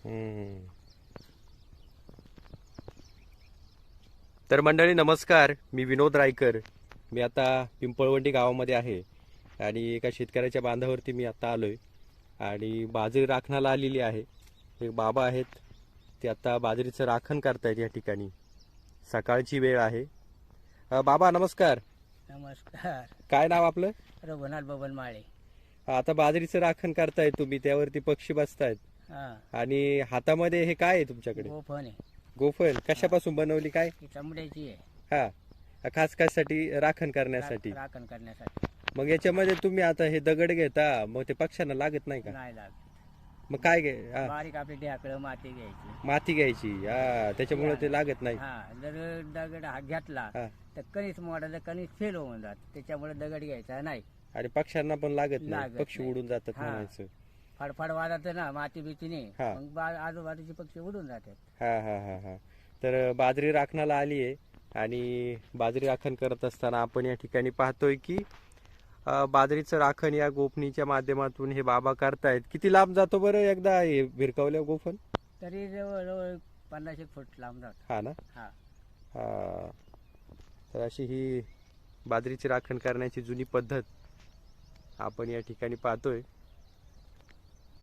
हम्म हम्म. तर मंडळी नमस्कार, मी विनोद रायकर. मी आता पिंपळवंडी गावामध्ये आहे आणि एका शेतकऱ्याच्या बांधावरती मी आता आलोय आणि बाजरी राखणाला आलेली आहे. एक बाबा आहेत, ते आता बाजरीचं राखण करतायत या ठिकाणी. सकाळची वेळ आहे. बाबा नमस्कार. नमस्कार. काय नाव आपलं? रघुनाथ बबन माळे. आता बाजरीचं राखण करताय तुम्ही, त्यावरती पक्षी बसतायत हा, आणि हातामध्ये हे काय आहे तुमच्याकडे? गोफण आहे. गोफण कशापासून बनवली काय? ही चमड्याची आहे. हा, खास कशासाठी? राखण करण्यासाठी. राखण करण्यासाठी. मग याच्यामध्ये तुम्ही आता हे दगड घेता, मग ते पक्ष्यांना लागत नाही का? नाही लागत. मग काय हा, बारीक आपली ढेकळं माती घ्यायची. माती घ्यायची. हा, त्याच्यामुळे ते लागत नाही. हा, जर दगड हा घेतला हा, तर कणीस मोडायचं, कणीस फेल होऊन जात. त्याच्यामुळे दगड घ्यायचा नाही. आणि पक्ष्यांना पण लागत नाही, लागत पक्षी नाही. उडून जातात हा. म्हणायचं. फडफड वाजत ना माती भीतीने, हा. मग आजूबाजूचे पक्षी उडून जातात. हा हा हा हा. तर बाजरी राखणाला आली आहे आणि बाजरी राखण करत असताना आपण या ठिकाणी पाहतोय की बाजरीचं राखण या गोफणीच्या माध्यमातून हे बाबा करतायत. किती लांब जातो बरं एकदा हे भिरकावल्या गोफण? तरी जवळजवळ 50 फूट लांब जात. हा ना. हा, हा. तर अशी ही बाजरीची राखण करण्याची जुनी पद्धत आपण या ठिकाणी पाहतोय.